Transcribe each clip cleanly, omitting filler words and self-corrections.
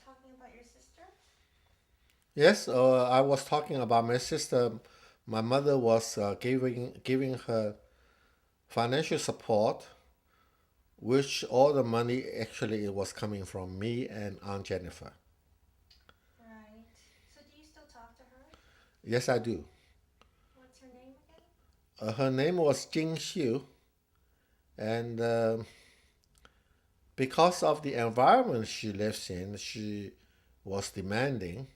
talking about your sister? Yes, I was talking about my sister. My mother was giving her financial support, which all the money actually it was coming from me and Aunt Jennifer. Right. So do you still talk to her? Yes, I do. What's her name again? Her name was Jing Xiu, and because of the environment she lives in, she was demanding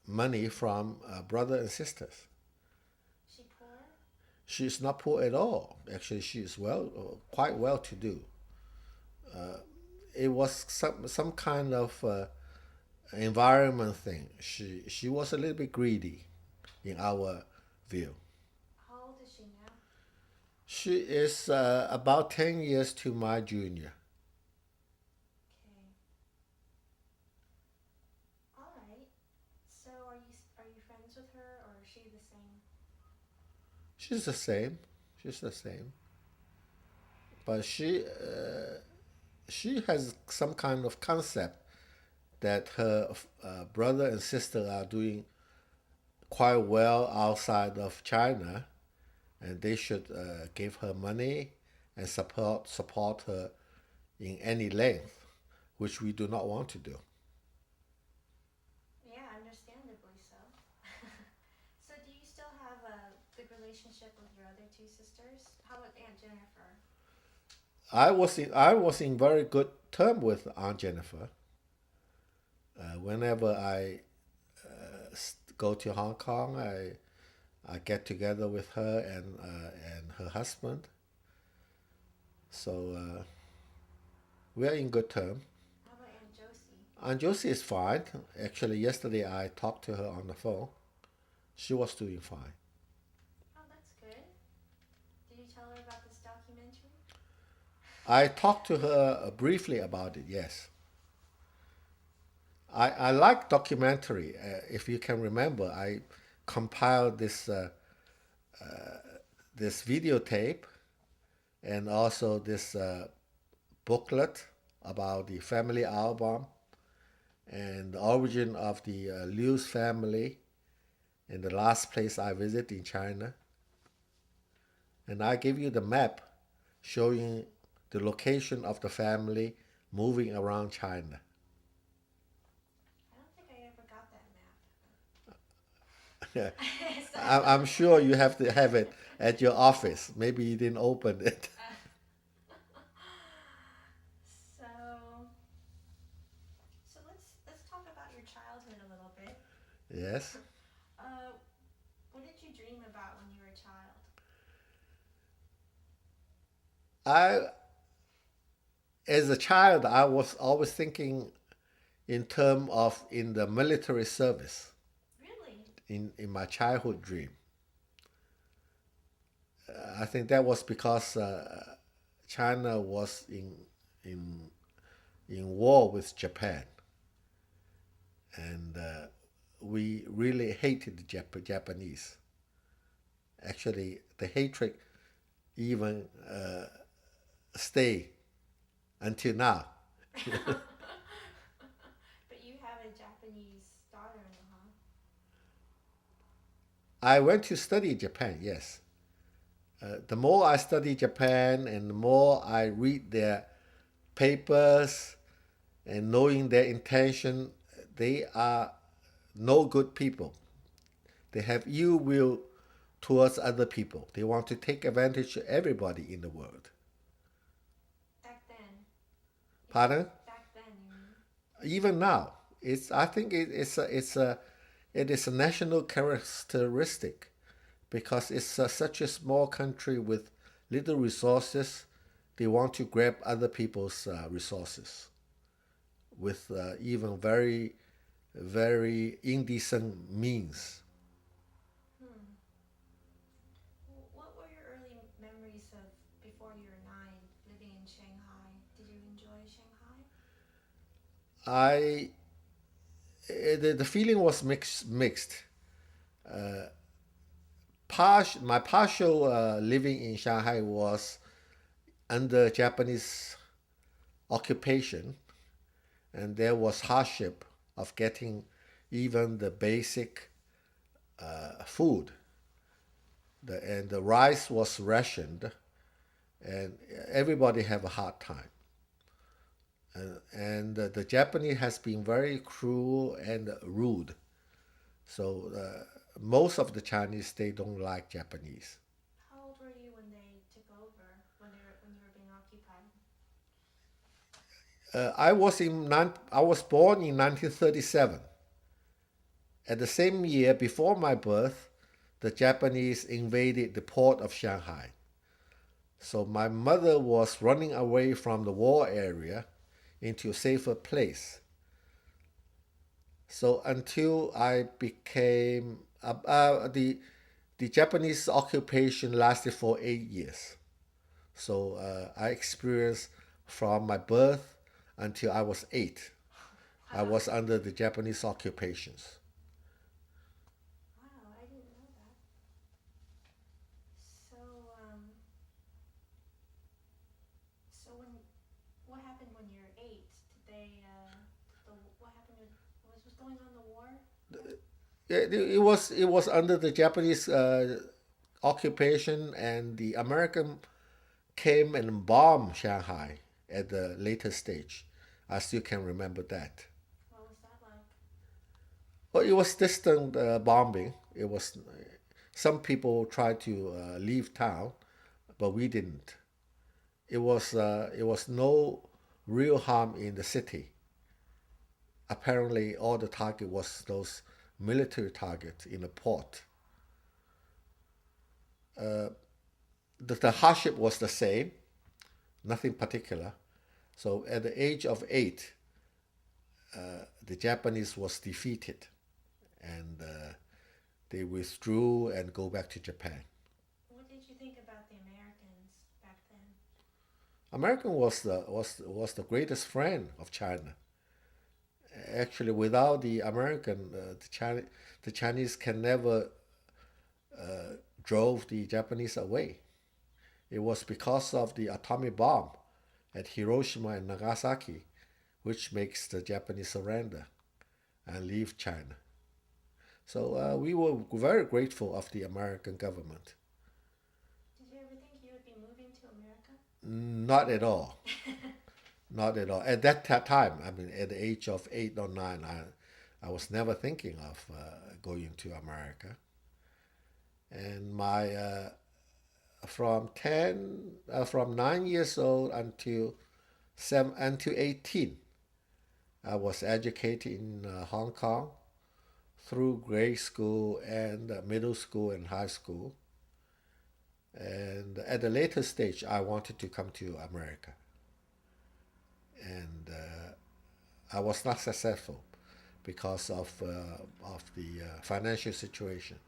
money from brother and sisters. She poor? She's not poor at all. Actually, she is quite well to do. It was some kind of environment thing. She was a little bit greedy, in our view. How old is she now? She is about 10 years to my junior. Okay. All right. So are you friends with her or is she the same? She's the same. She's the same. But she has some kind of concept that her brother and sister are doing quite well outside of China, and they should give her money and support her in any length, which we do not want to do. Yeah, understandably so. So do you still have a good relationship with your other two sisters? How about Aunt Jennifer? I was in very good term with Aunt Jennifer. Whenever I go to Hong Kong, I get together with her and her husband. So we are in good term. How about Aunt Josie? Aunt Josie is fine. Actually, yesterday I talked to her on the phone. She was doing fine. Oh, that's good. Did you tell her about this documentary? I talked to her briefly about it. Yes, I like documentary. If you can remember, I compiled this videotape and also this booklet about the family album and the origin of the Liu's family and the last place I visit in China. And I give you the map showing the location of the family moving around China. I don't think I ever got that map. So, I'm sure you have to have it at your office. Maybe you didn't open it. so, so let's talk about your childhood a little bit. Yes. Uh, what did you dream about when you were a child? I, as a child, I was always thinking in terms of in the military service Really? in my childhood dream. I think that was because China was in in war with Japan, and we really hated the Japanese. Actually, the hatred even stay until now. But you have a Japanese daughter-in-law. I went to study Japan. Yes, the more I study Japan and the more I read their papers and knowing their intention, they are no good people. They have ill will towards other people. They want to take advantage of everybody in the world. Back then, Pardon? back then, you mean? Even now, I think it is a national characteristic because it's such a small country with little resources. They want to grab other people's resources with even very indecent means. Hmm. What were your early memories of before you were 9 living in Shanghai? Did you enjoy Shanghai? I the feeling was mixed. My partial living in Shanghai was under Japanese occupation, and there was hardship of getting even the basic food. And the rice was rationed, and everybody have a hard time. And the Japanese has been very cruel and rude. So most of the Chinese they don't like Japanese. How old were you when they took over? When you were being occupied? I was born in 1937. At the same year before my birth, the Japanese invaded the port of Shanghai. So my mother was running away from the war area into a safer place. So until I became the Japanese occupation lasted for 8 years. So I experienced from my birth until I was 8. I Wow. was under the Japanese occupations. Wow, I didn't know that. So, so what happened when you're 8? What happened what was going on in the war? It was under the Japanese occupation, and the American came and bombed Shanghai at the later stage. I still can remember that. What was that like? Well, it was distant bombing. It was some people tried to leave town, but we didn't. It was no real harm in the city. Apparently, all the target was those military targets in the port. The hardship was the same, nothing particular. So at the age of 8, the Japanese was defeated, and they withdrew and go back to Japan. What did you think about the Americans back then? American was the greatest friend of China. Actually, without the American, the Chinese can never drove the Japanese away. It was because of the atomic bomb at Hiroshima and Nagasaki, which makes the Japanese surrender and leave China. So we were very grateful of the American government. Did you ever think you would be moving to America? Not at all. Not at all. At that time, I mean, at the age of 8 or 9, I was never thinking of going to America. And my from 9 years old until 18, I was educated in Hong Kong through grade school and middle school and high school. And at a later stage, I wanted to come to America, and I was not successful because of the financial situation.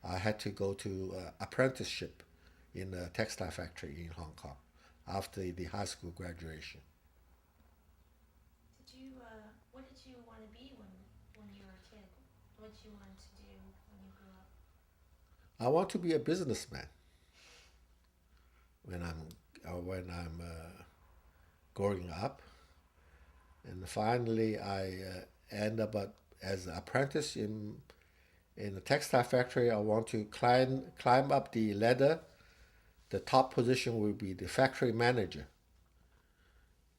I had to go to apprenticeship in a textile factory in Hong Kong after the high school graduation. What did you want to be when you were a kid? What did you want to do when you grew up? I want to be a businessman when I'm growing up, and finally I end up as an apprentice in a textile factory. I want to climb up the ladder. The top position will be the factory manager.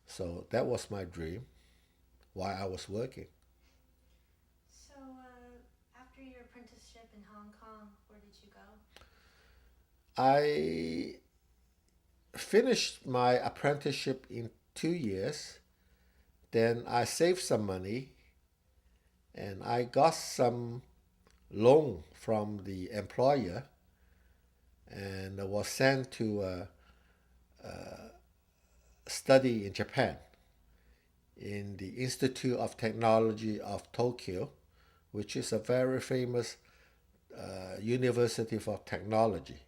So that was my dream while I was working. So, after your apprenticeship in Hong Kong, where did you go? I finished my apprenticeship in 2 years. Then I saved some money, and I got some loan from the employer, and I was sent to study in Japan in the Institute of Technology of Tokyo, which is a very famous university for technology.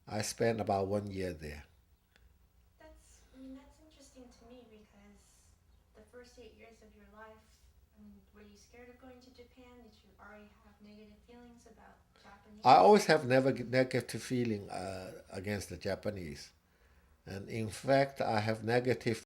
I spent about 1 year there. That's interesting to me because the first 8 years of your life, were you scared of going to Japan? Did you already have negative feelings about I Japanese? always have never negative feeling against the Japanese, and in fact, I have negative